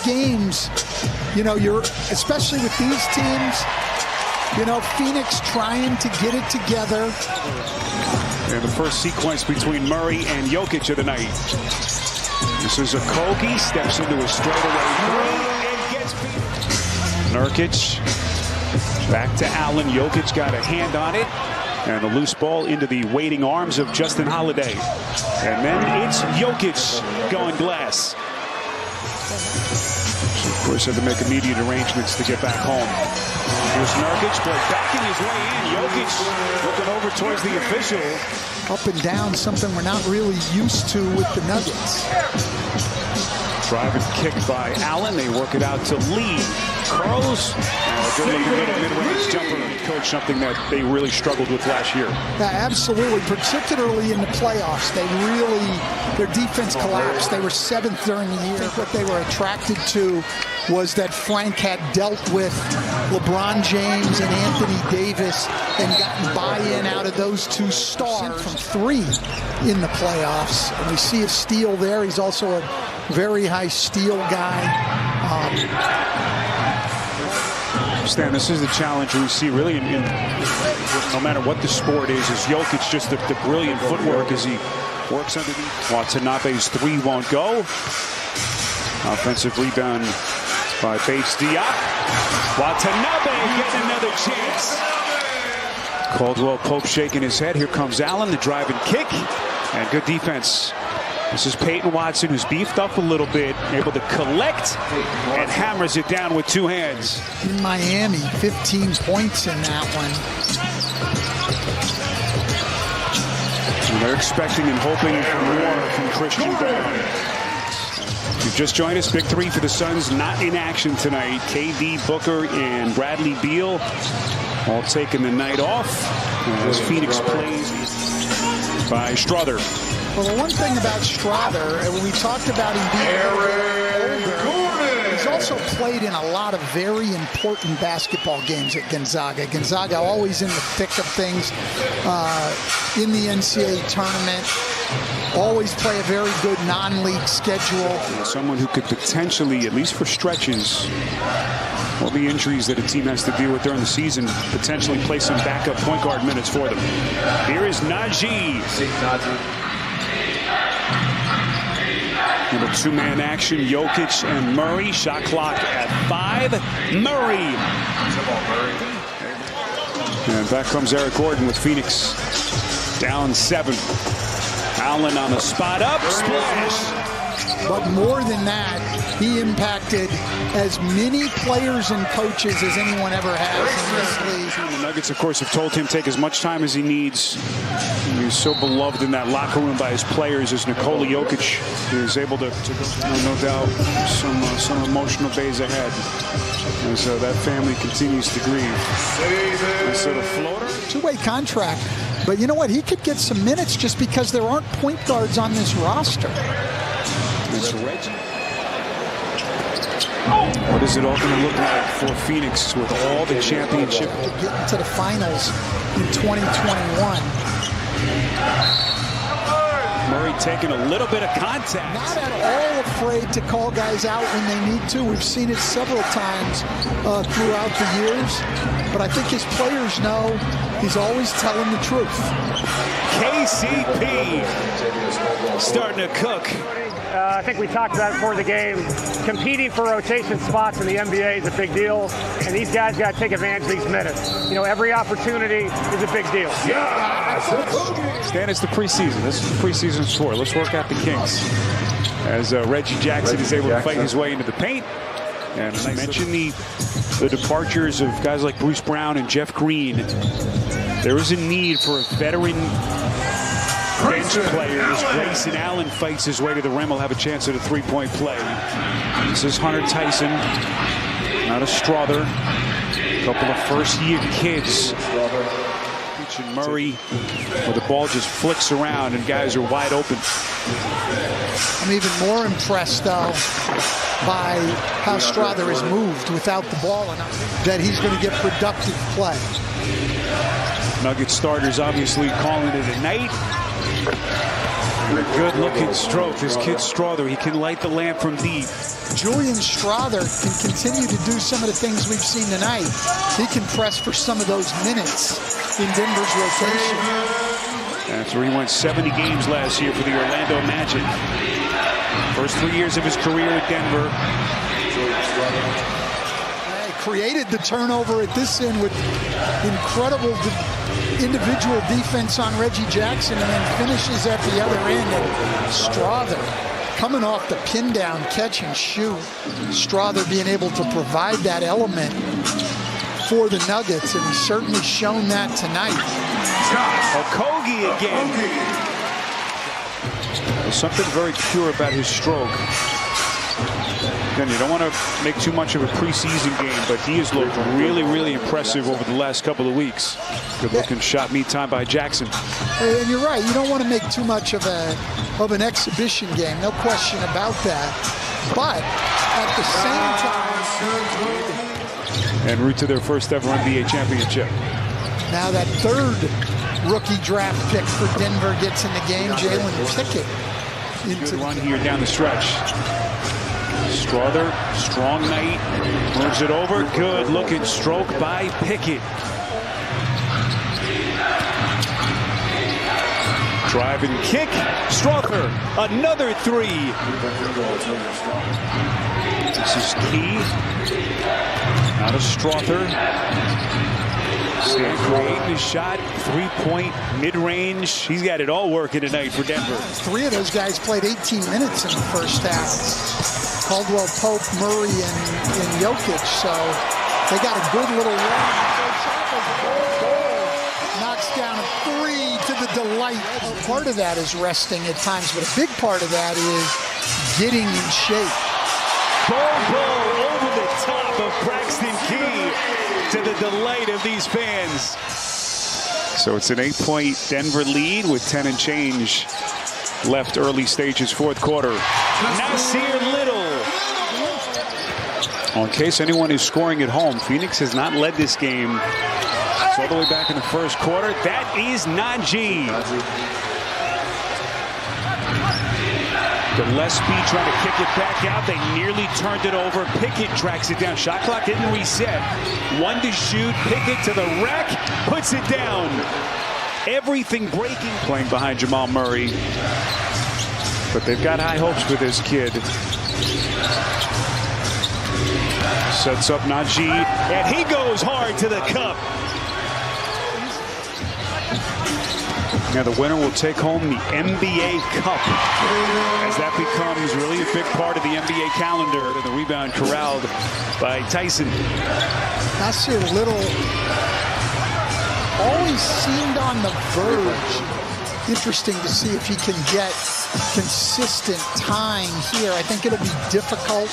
games, you know, especially with these teams, you know, Phoenix trying to get it together. And the first sequence between Murray and Jokic of the night. This is Okogie, steps into a straightaway three and gets Nurkic. Back to Allen. Jokic got a hand on it. And the loose ball into the waiting arms of Justin Holiday. And then it's Jokic going glass. So of course, had to make immediate arrangements to get back home. Here's Nurkic, backing his way in. Jokic looking over towards the official. Up and down, something we're not really used to with the Nuggets. Drive and kick by Allen. They work it out to Lee. Curls. And a good looking little mid-range jumper. Coach, something that they really struggled with last year. Yeah, absolutely. Particularly in the playoffs. Their defense collapsed. They were 7th during the year. I think what they were attracted to was that Frank had dealt with LeBron James and Anthony Davis and gotten buy-in out of those two stars from 3 in the playoffs. And we see a steal there. He's also a very high steal guy. Stan, this is the challenge we see really in no matter what the sport is Jokic just the brilliant footwork as he works underneath. Watanabe's 3 won't go. Offensive rebound by Bates Diop. Watanabe getting another chance. Caldwell Pope shaking his head. Here comes Allen, the drive and kick. And good defense. This is Peyton Watson, who's beefed up a little bit, able to collect and hammers it down with 2 hands. In Miami, 15 points in that one. And they're expecting and hoping for more from Christian Brown. If you've just joined us, big 3 for the Suns, not in action tonight. KD, Booker, and Bradley Beal all taking the night off as Phoenix plays by Strawther. Well, the one thing about Strawther, and when we talked about him being older, he's also played in a lot of very important basketball games at Gonzaga. Gonzaga always in the thick of things in the NCAA tournament. Always play a very good non-league schedule. Someone who could potentially, at least for stretches, all the injuries that a team has to deal with during the season, potentially play some backup point guard minutes for them. Here is Nnaji. Little 2-man action, Jokic and Murray. Shot clock at 5. Murray. And back comes Eric Gordon with Phoenix down 7. Allen on the spot up, splash. But more than that, he impacted as many players and coaches as anyone ever has in this league. The Nuggets, of course, have told him take as much time as he needs. He's so beloved in that locker room by his players as Nikola Jokic is able to no doubt, some emotional days ahead as that family continues to grieve. Instead of floater. 2-way contract. But you know what? He could get some minutes just because there aren't point guards on this roster. It's Reggie. What is it all going to look like for Phoenix with all the championship? Getting to the finals in 2021. Murray taking a little bit of contact. Not at all afraid to call guys out when they need to. We've seen it several times throughout the years. But I think his players know he's always telling the truth. KCP starting to cook. I think we talked about it before the game. Competing for rotation spots in the NBA is a big deal, and these guys got to take advantage of these minutes. You know, every opportunity is a big deal. Stan, it's the preseason. This is preseason tour. Let's work out the kinks. As Reggie Jackson is able to fight his way into the paint. And I mentioned the departures of guys like Bruce Brown and Jeff Green. There is a need for a veteran bench player as Grayson Allen fights his way to the rim. Will have a chance at a 3-point play. This is Hunter Tyson, not a Strawther. A couple of first-year kids. And Murray, where the ball just flicks around and guys are wide open. I'm even more impressed, though, by how Strawther has moved without the ball and that he's going to get productive play. Nugget starters obviously calling it a night. A good looking stroke. This kid Strawther, he can light the lamp from deep. Julian Strawther can continue to do some of the things we've seen tonight, he can press for some of those minutes in Denver's rotation. After he went 70 games last year for the Orlando Magic. First 3 years of his career at Denver. Created the turnover at this end with incredible individual defense on Reggie Jackson, and then finishes at the other end. And Strawther coming off the pin down catch and shoot. Strawther being able to provide that element for the Nuggets, and he's certainly shown that tonight. Okogie again. There's something very pure about his stroke. Again, you don't want to make too much of a preseason game, but he has looked really, really impressive over the last couple of weeks. Good looking shot meet time by Jackson. And you're right, you don't want to make too much of an exhibition game, no question about that. But at the same time, en route to their first ever NBA championship. Now that third rookie draft pick for Denver gets in the game, Jalen Pickett. Good run here down the stretch. Strawther, strong night, moves it over. Good looking stroke by Pickett. Drive and kick. Strawther, another three. This is key. Out of Strawther. Stan creating his shot. 3-point mid-range. He's got it all working tonight for Denver. 3 of those guys played 18 minutes in the first half. Caldwell Pope, Murray, and Jokic. So they got a good little run. Knocks down a 3 to the delight. Part of that is resting at times, but a big part of that is getting in shape. Bobo over the top of Braxton Key to the delight of these fans. So it's an 8-point Denver lead with 10 and change left early stages, fourth quarter. Nasir Little. Well, in case anyone is scoring at home, Phoenix has not led this game. It's all the way back in the first quarter. That is Nnaji. Gillespie trying to kick it back out. They nearly turned it over. Pickett tracks it down. Shot clock didn't reset. 1 to shoot. Pickett to the rack. Puts it down. Everything breaking. Playing behind Jamal Murray. But they've got high hopes for this kid. Sets up Nnaji. And he goes hard to the cup. Now the winner will take home the NBA Cup, as that becomes really a big part of the NBA calendar. And the rebound corralled by Tyson. Nasir Little always seemed on the verge. Interesting to see if he can get consistent time here. I think it'll be difficult.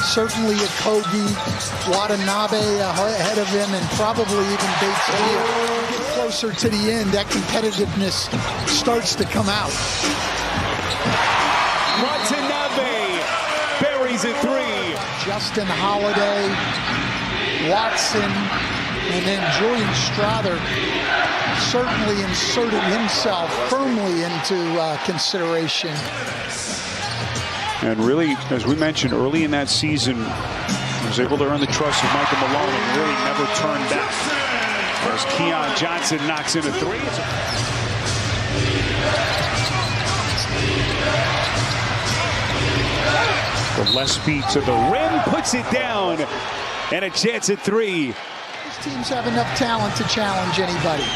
Certainly Okogie, Watanabe ahead of him, and probably even Bates Hill. Get closer to the end, that competitiveness starts to come out. Watanabe buries a 3. Justin Holiday, Watson, and then Julian Strawther certainly inserted himself firmly into consideration. And really, as we mentioned early in that season, he was able to earn the trust of Michael Malone and really never turned back. As Keon Johnson knocks in a 3. Gillespie to the rim, puts it down, and a chance at 3. These teams have enough talent to challenge anybody.